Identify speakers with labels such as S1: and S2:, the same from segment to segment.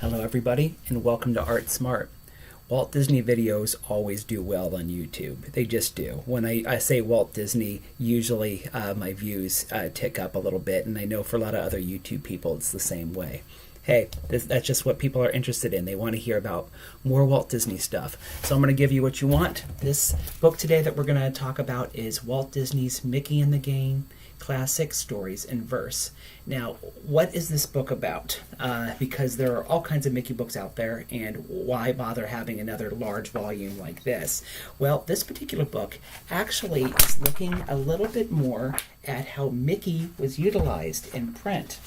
S1: Hello everybody, and welcome to Art Smart. Walt Disney videos always do well on YouTube. They just do. When I say Walt Disney, usually my views tick up a little bit, and I know for a lot of other YouTube people it's the same way. Hey, that's just what people are interested in. They want to hear about more Walt Disney stuff. So I'm going to give you what you want. This book today that we're going to talk about is Walt Disney's Mickey and the Gang, Classic Stories in Verse. Now, what is this book about? Because there are all kinds of Mickey books out there, and why bother having another large volume like this? Well, this particular book actually is looking a little bit more at how Mickey was utilized in print.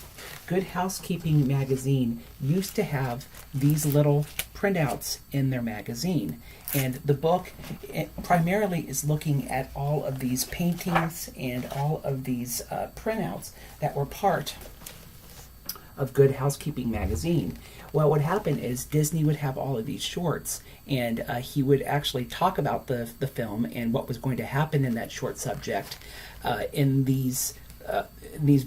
S1: Good Housekeeping magazine used to have these little printouts in their magazine. And the book primarily is looking at all of these paintings and all of these printouts that were part of Good Housekeeping magazine. Well, what happened is Disney would have all of these shorts, and he would actually talk about the film and what was going to happen in that short subject in these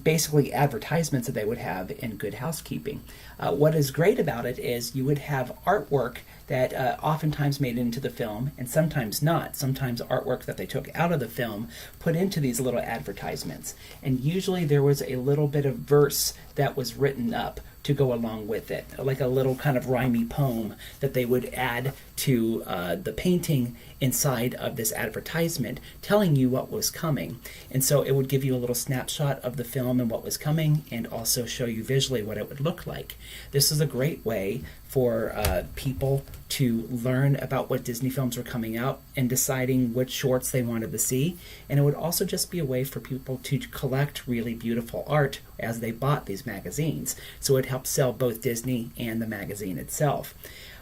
S1: basically advertisements that they would have in Good Housekeeping. What is great about it is you would have artwork that oftentimes made it into the film, and sometimes not. Sometimes artwork that they took out of the film put into these little advertisements. And usually there was a little bit of verse that was written up to go along with it, like a little kind of rhymey poem that they would add to the painting inside of this advertisement, telling you what was coming. And so it would give you a little snapshot of the film and what was coming, and also show you visually what it would look like. This is a great way for people to learn about what Disney films were coming out and deciding which shorts they wanted to see. And it would also just be a way for people to collect really beautiful art as they bought these magazines. So it helps sell both Disney and the magazine itself.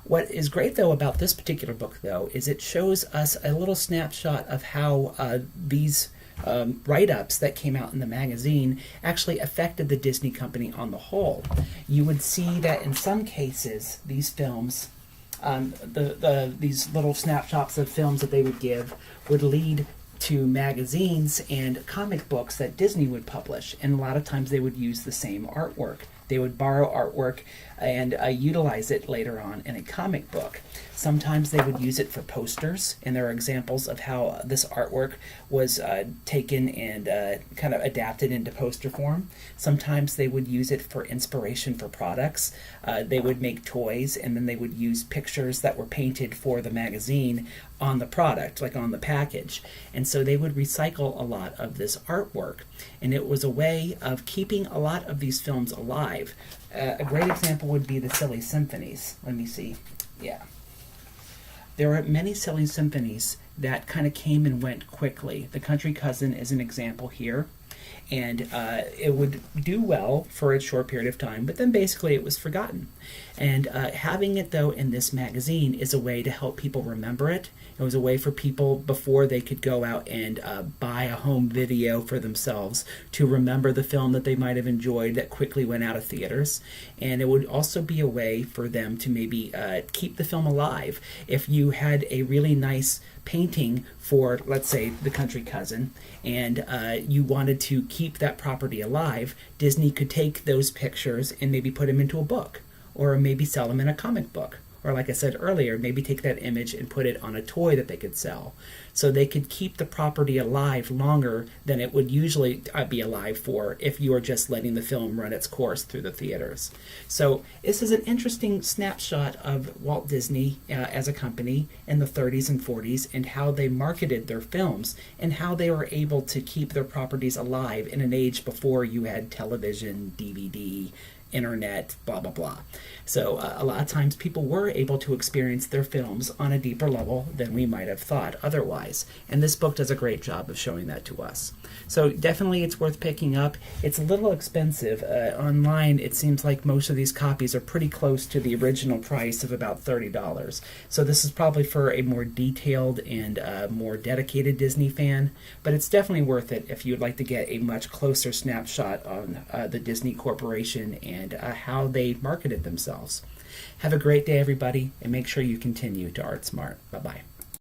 S1: What is great, though, about this particular book, though, is it shows us a little snapshot of how these write-ups that came out in the magazine actually affected the Disney company on the whole. You would see that in some cases, these films, these little snapshots of films that they would give would lead to magazines and comic books that Disney would publish, and a lot of times they would use the same artwork. They would borrow artwork and utilize it later on in a comic book. Sometimes they would use it for posters, and there are examples of how this artwork was taken and kind of adapted into poster form. Sometimes they would use it for inspiration for products. They would make toys, and then they would use pictures that were painted for the magazine on the product, like on the package. And so they would recycle a lot of this artwork. And it was a way of keeping a lot of these films alive. A great example would be the Silly Symphonies. Let me see. Yeah. There are many Silly Symphonies that kind of came and went quickly. The Country Cousin is an example here. And it would do well for a short period of time, but then basically it was forgotten. And having it, though, in this magazine is a way to help people remember it. It was a way for people, before they could go out and buy a home video for themselves, to remember the film that they might have enjoyed that quickly went out of theaters. And it would also be a way for them to maybe keep the film alive. If you had a really nice painting for, let's say, The Country Cousin, and you wanted to keep that property alive, Disney could take those pictures and maybe put them into a book, or maybe sell them in a comic book. Or, like I said earlier, maybe take that image and put it on a toy that they could sell. So they could keep the property alive longer than it would usually be alive for if you were just letting the film run its course through the theaters. So this is an interesting snapshot of Walt Disney as a company in the 30s and 40s, and how they marketed their films, and how they were able to keep their properties alive in an age before you had television, DVD, internet, blah, blah, blah. So a lot of times people were able to experience their films on a deeper level than we might have thought otherwise. And this book does a great job of showing that to us. So definitely it's worth picking up. It's a little expensive. Online, it seems like most of these copies are pretty close to the original price of about $30. So this is probably for a more detailed and more dedicated Disney fan. But it's definitely worth it if you'd like to get a much closer snapshot on the Disney Corporation and how they marketed themselves. Have a great day, everybody, and make sure you continue to Art Smart. Bye-bye.